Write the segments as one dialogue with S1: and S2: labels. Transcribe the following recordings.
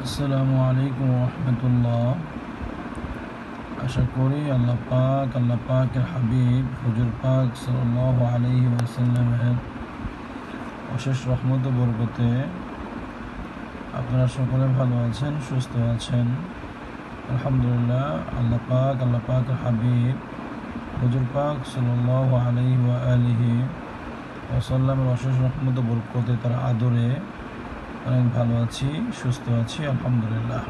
S1: আসসালামু আলাইকুম রহমতুল্লাহ। আশা করি আল্লাহ পাকের হাবিব হুজুর পাক সাল্লাল্লাহু আলাইহি ওয়াসাল্লামের অশেষ রহমত ও বরকতে আপনারা সকলে ভালো আছেন, সুস্থ আছেন। আলহামদুলিল্লাহ। আল্লাহ পাকের হাবিব হুজুর পাক সাল্লাল্লাহু আলাইহি ওয়া আলিহি ওয়াসাল্লামের অশেষ রহমত ও বরকতে তার আদরে অনেক ভালো আছি, সুস্থ আছি, আলহামদুলিল্লাহ।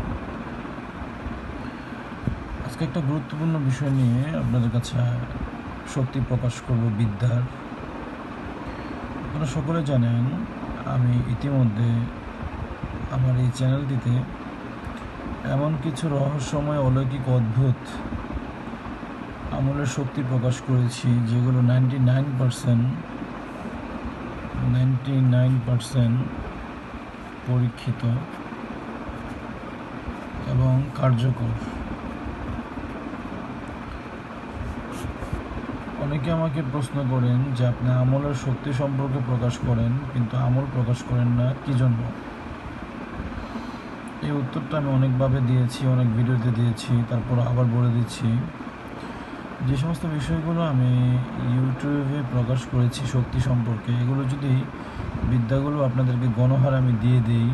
S1: আজকে একটা গুরুত্বপূর্ণ বিষয় নিয়ে আপনাদের কাছে শক্তি প্রকাশ করব, বিদ্যার। আপনারা সকলে জানেন, আমি ইতিমধ্যে আমার এই চ্যানেলটিতে এমন কিছু রহস্যময়, অলৌকিক, অদ্ভুত আমলের শক্তি প্রকাশ করেছি যেগুলো 99% পরীক্ষিত এবং কার্যকর। অনেকে আমাকে প্রশ্ন করেন যে আপনি আমলের শক্তি সম্পর্কে প্রকাশ করেন কিন্তু আমল প্রকাশ করেন না, কী জন্য? এই উত্তরটা আমি অনেকভাবে দিয়েছি, অনেক ভিডিওতে দিয়েছি, তারপর আবার বলে দিচ্ছি। যে সমস্ত বিষয়গুলো আমি ইউটিউবে প্রকাশ করেছি শক্তি সম্পর্কে, এগুলো যদি বিদ্যাগুলো আপনাদেরকে গণহারে আমি দিয়ে দিই,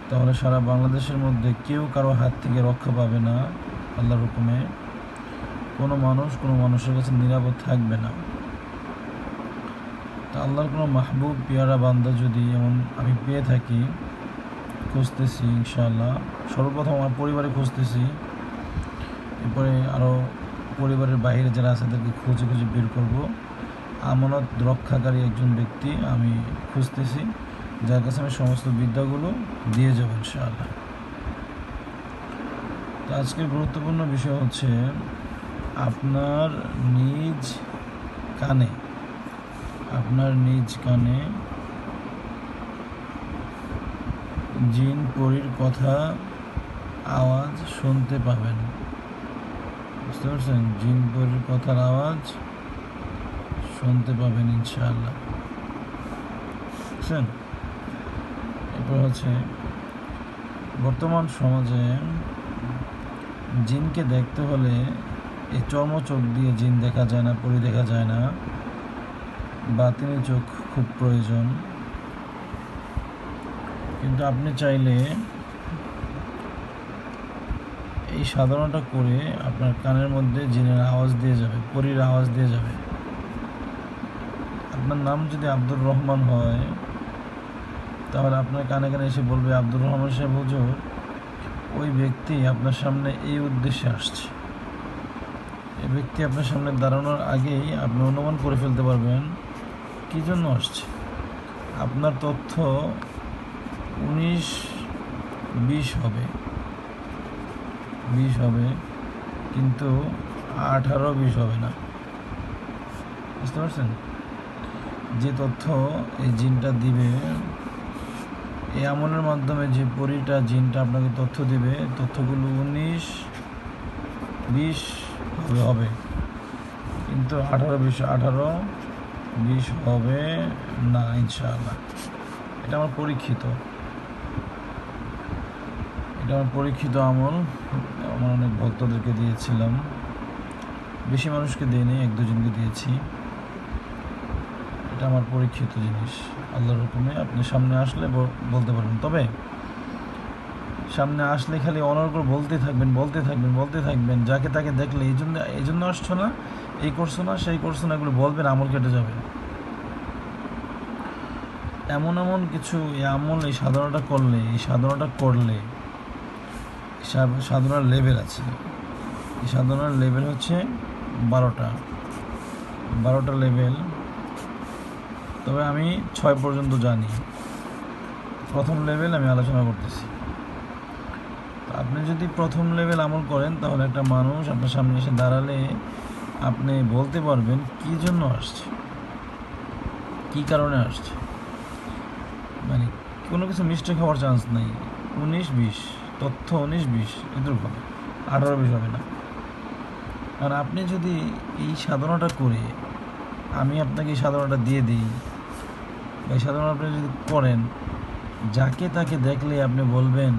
S1: তাহলে সারা বাংলাদেশের মধ্যে কেউ কারো হাত থেকে রক্ষা পাবে না। আল্লাহর হুকুমে কোনো মানুষের কাছে নিরাপদ থাকবে না। তা আল্লাহর কোনো মাহবুব পিয়ারা বান্দা যদি এমন আমি পেয়ে থাকি, খুঁজতেছি ইনশাআল্লাহ। সর্বপ্রথম আমার পরিবারে খুঁজতেছি, এরপরে আরও পরিবারের বাইরে যারা আছে তাদেরকে খুঁজে বের করব। আমানত রক্ষাকারী একজন ব্যক্তি আমি খুঁজতেছি, যার কাছে আমি সমস্ত বিদ্যাগুলো দিয়ে যাব ইনশাআল্লাহ। তো আজকের গুরুত্বপূর্ণ বিষয় হচ্ছে আপনার নিজ কানে জিন পরীর কথা আওয়াজ শুনতে পাবেন। বুঝতে পারছেন? জিন পরীর কথার আওয়াজ শুনতে পাবেন ইনশাআল্লাহ। বুঝছেন? এরপর হচ্ছে বর্তমান সমাজে জিনকে দেখতে হলে এই চর্মচোখ দিয়ে জিন দেখা যায় না, পরী দেখা যায় না, বাতিনি চোখ খুব প্রয়োজন। কিন্তু আপনি চাইলে এই সাধনাটা করে আপনার কানের মধ্যে জিনের আওয়াজ দিয়ে যাবে, পরীর আওয়াজ দিয়ে যাবে। আপনার নাম যদি আব্দুর রহমান হয়, তাহলে আপনার কানে কানে এসে বলবে, আব্দুর রহমান সাহেব হুজুর, ওই ব্যক্তি আপনার সামনে এই উদ্দেশ্যে আসছে। এই ব্যক্তি আপনার সামনে দাঁড়ানোর আগেই আপনি অনুমান করে ফেলতে পারবেন কী জন্য আসছে। আপনার তথ্য 19-20 হবে, কিন্তু 18-20 হবে না। বুঝতে পারছেন? যে তথ্য এই জিনটা দিবে, এই আমলের মাধ্যমে যে পরীটা জিনটা আপনাকে তথ্য দিবে, তথ্যগুলো 19-20 হবে, কিন্তু 18-20 হবে না ইনশাআল্লাহ। এটা আমার পরীক্ষিত আমল। আমার অনেক ভক্তদেরকে দিয়েছিলাম, বেশি মানুষকে দিইনি, 1-2 জনকে দিয়েছি। এটা আমার পরীক্ষিত জিনিস। আল্লাহর হুকুমে আপনি সামনে আসলে বলতে পারবেন। তবে সামনে আসলে খালি অনর্গল বলতে থাকবেন, যাকে তাকে দেখলে এই জন্য আসছো না, এই করছো না, সেই করছো না, এগুলো বলবেন, আমল কেটে যাবে। এমন কিছু এই সাধনাটা করলে সাধনার লেভেল আছে। এই সাধনার লেভেল হচ্ছে 12টা লেভেল। তবে আমি 6 পর্যন্ত জানি। প্রথম লেভেল আমি আলোচনা করতেছি। আপনি যদি প্রথম লেভেল আমল করেন, তাহলে একটা মানুষ আপনার সামনে এসে দাঁড়ালে আপনি বলতে পারবেন কী জন্য আসছে, কী কারণে আসছে। মানে কোনো কিছু মিস্টেক হওয়ার চান্স নেই। 19-20 তথ্য 19-20 এদুর হবে, 18-20 হবে না। আর আপনি যদি এই সাধনাটা করে, আমি আপনাকে এই সাধনাটা দিয়ে দিই, এই সাধনা আপনি যদি করেন, যাকে তাকে দেখলে আপনি বলবেন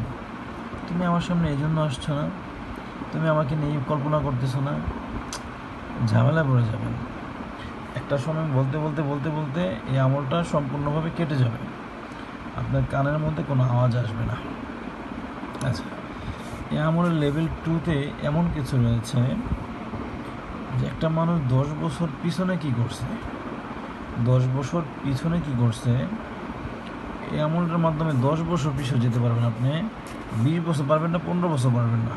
S1: তুমি আমার সামনে এই জন্য আসছো না, তুমি আমাকে নিয়ে কল্পনা করতেছো না, ঝামেলা পড়ে যাবেন। একটা সময় বলতে বলতে বলতে বলতে এই আমলটা সম্পূর্ণভাবে কেটে যাবে, আপনার কানের মধ্যে কোনো আওয়াজ আসবে না। আচ্ছা, এই আমলের লেভেল 2-তে এমন কিছু রয়েছে যে একটা মানুষ 10 বছর পিছনে কি করছে, 10 বছর পিছনে কি করছে, এই আমলটার মাধ্যমে 10 বছর পিছনে যেতে পারবেন আপনি। 20 বছর পারবেন না, 15 বছর পারবেন না,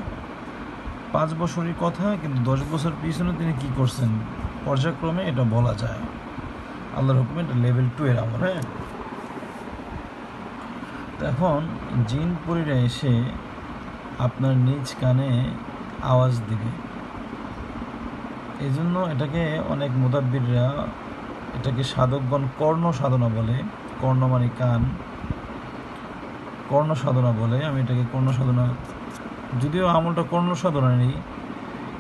S1: 5 বছরই কথা, কিন্তু 10 বছর পিছনে তিনি কি করছেন পর্যায়ক্রমে এটা বলা যায়। আল্লাহর হুকুমে এটা লেভেল 2 এর আমল। হ্যাঁ, তো এখন জিন পরীরা এসে আপনার নিজ কানে আওয়াজ দিবে। এই জন্য এটাকে অনেক মুদাব্বিররা এটাকে সাধকগণ কর্ণ সাধনা বলে। কর্ণ মানে কান, কর্ণ সাধনা বলে। আমি এটাকে কর্ণ সাধনা, যদিও আমলটা কর্ণ সাধনা নেই,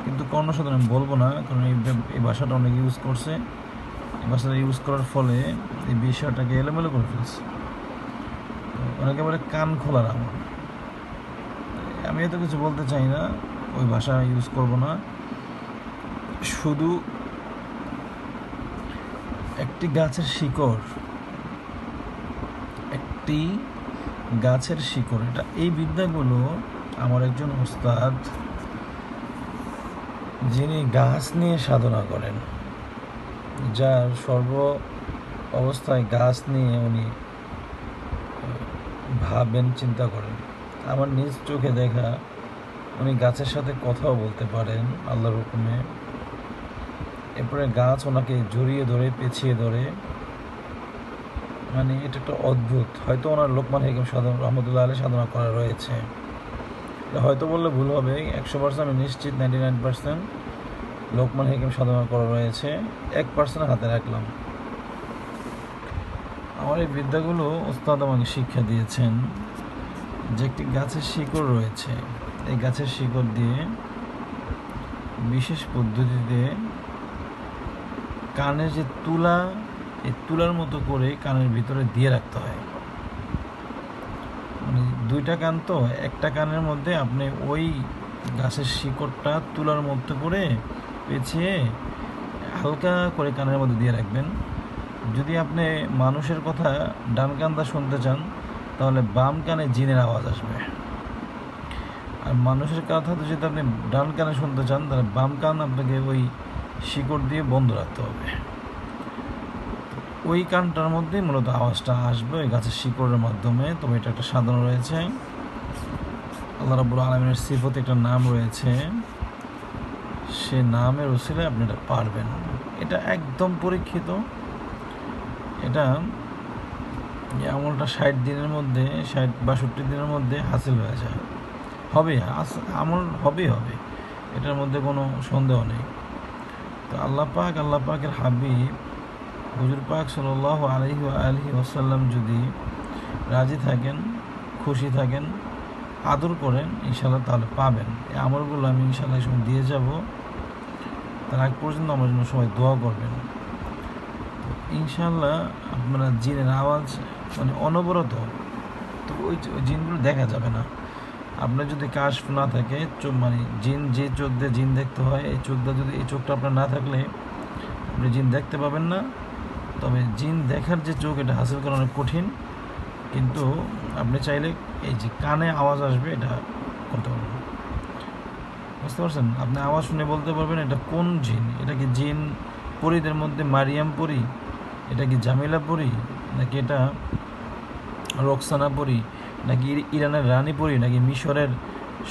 S1: কিন্তু কর্ণ সাধনা আমি বলবো না, কারণ এই ভাষাটা অনেক ইউজ করছে। এই ভাষাটা ইউজ করার ফলে এই বিষয়টাকে এলোমেলো করে ফেলছে। অনেকে বলে কান খোলার আমল। আমি এত কিছু বলতে চাই না, ওই ভাষা ইউজ করব না। শুধু একটি গাছের শিকড়, একটি গাছের শিকড়, এটা এই বিদ্যাগুলো আমার একজন ওস্তাদ, যিনি গাছ নিয়ে সাধনা করেন, যার সর্ব অবস্থায় গাছ নিয়ে উনি ভাবেন, চিন্তা করেন। আমার নিজ চোখে দেখা, উনি গাছের সাথে কথাও বলতে পারেন আল্লাহর হুকুমে। এরপরে গাছ ওনাকে জড়িয়ে ধরে, পেছিয়ে ধরে, মানে এটা একটা অদ্ভুত। হয়তো ওনার লোকমান হাকিম সাধনা রহমতুল্লাহ আলাইহি সাধনা করা রয়েছে, হয়তো বললে ভুল হবে। 100% আমি নিশ্চিত, 99% লোকমান হাকিম সাধনা করা রয়েছে, 1% হাতে রাখলাম। আমার এই বিদ্যাগুলো ওস্তাদ আমাকে শিক্ষা দিয়েছেন যে একটি গাছের শিকড় রয়েছে, এই গাছের শিকড় দিয়ে বিশেষ পদ্ধতিতে কানের যে তুলা, এই তুলার মতো করে কানের ভিতরে দিয়ে রাখতে হয়। মানে দুইটা কান, তো একটা কানের মধ্যে আপনি ওই গাছের শিকড়টা তুলার মধ্যে করে পেঁচিয়ে হালকা করে কানের মধ্যে দিয়ে রাখবেন। যদি আপনি মানুষের কথা ডান কানটা শুনতে চান, তাহলে বাম কানে জিনের আওয়াজ আসবে। আর মানুষের কথা তো যদি আপনি ডান কানে শুনতে চান, তাহলে বাম কান আপনাকে ওই শিকড় দিয়ে বন্ধ রাখতে হবে। ওই কানটার মধ্যে মূলত আওয়াজটা আসবে ওই গাছের শিকড়ের মাধ্যমে। তবে এটা একটা সাধনা রয়েছে, আল্লাহ রাব্বুল আলামিনের সিফতে একটা নাম রয়েছে, সে নামের উসিলায় আপনি এটা পারবেন। এটা একদম পরীক্ষিত। এটা আমলটা 60 দিনের মধ্যে, 60-62 দিনের মধ্যে হাসিল হয়ে যায়, হবে, আমল হবে, এটার মধ্যে কোনো সন্দেহ নেই। তো আল্লাহ পাকের হাবিব হুজুর পাক সাল্লাল্লাহু আলাইহি ওয়াসাল্লাম যদি রাজি থাকেন, খুশি থাকেন, আদর করেন, ইনশাআল্লাহ তাহলে পাবেন। এই আমলগুলো আমি ইনশাআল্লাহ এই সময় দিয়ে যাব। তার আগ পর্যন্ত আমার জন্য সবাই দোয়া করবেন। ইনশাআল্লাহ আপনারা জিনের আওয়াজ মানে অনবরত, তো ওই জিনগুলো দেখা যাবে না। আপনার যদি কাশফ না থাকে, মানে জিন, যে চোখ দিয়ে জিন দেখতে হয়, এই চোখটা যদি, এই চোখটা আপনার না থাকলে আপনি জিন দেখতে পাবেন না। তবে জিন দেখার যে চোখ, এটা হাসিল করা অনেক কঠিন, কিন্তু আপনি চাইলে এই যে কানে আওয়াজ আসবে, এটা করতে পারবেন। বুঝতে পারছেন? আপনি আওয়াজ শুনে বলতে পারবেন এটা কোন জিন। এটা কি জিন পরীদের মধ্যে মারিয়াম পরী, এটা কি জামিলা পরী, নাকি এটা রোকসানা পরী, নাকি ইরানের রানী পরী, নাকি মিশরের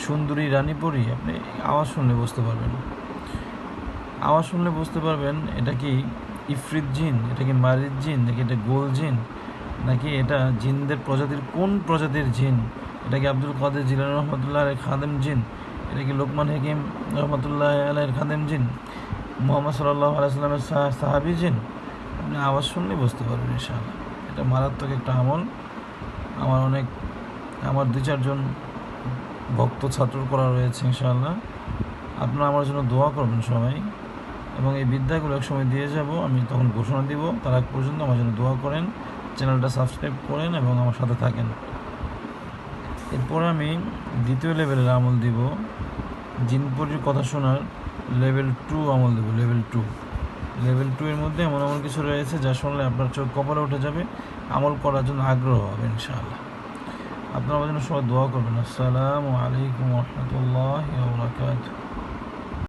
S1: সুন্দরী রানী পরী। আপনি আওয়াজ শুনলে বুঝতে পারবেন। আওয়াজ শুনলে বুঝতে পারবেন এটা কি ইফরিত জিন, এটা কি মারিদ জিন, নাকি এটা গোল জিন, নাকি এটা জিনদের প্রজাতির কোন প্রজাতির জিন। এটা কি আব্দুল কাদের জিলানী রহমতুল্লাহ আলাইহির খাদেম জিন, এটা কি লোকমান হাকিম রহমতুল্লাহ আলাইহির খাদেম জিন, মুহাম্মদ সাল্লাল্লাহু আলাইহি ওয়াসাল্লামের সাহাবী জিন। আপনি আওয়াজ শুনলে বুঝতে পারবেন ইনশাআল্লাহ। এটা মারাত্মক একটা আমল। আমার 2-4 জন ভক্ত ছাত্র করা রয়েছে ইনশাআল্লাহ। আপনারা আমার জন্য দোয়া করবেন সবাই, এবং এই বিদ্যাগুলো এক সময় দিয়ে যাব, আমি তখন ঘোষণা দিব। তার আগ পর্যন্ত আমার জন্য দোয়া করেন, চ্যানেলটা সাবস্ক্রাইব করেন এবং আমার সাথে থাকেন। এরপরে আমি দ্বিতীয় লেভেলের আমল দিব, জিনপরির কথা শোনার লেভেল 2 আমল দেব। লেভেল 2 এর মধ্যে এমন এমন কিছু রয়েছে যা শুনলে আপনার চোখ কপালে উঠে যাবে, আমল করার জন্য আগ্রহ হবে ইনশাআল্লাহ। আপনারা যেন সবাই দোয়া করবেন। আসসালামু আলাইকুম ওয়া রাহমাতুল্লাহি ওয়া বারাকাতুহু।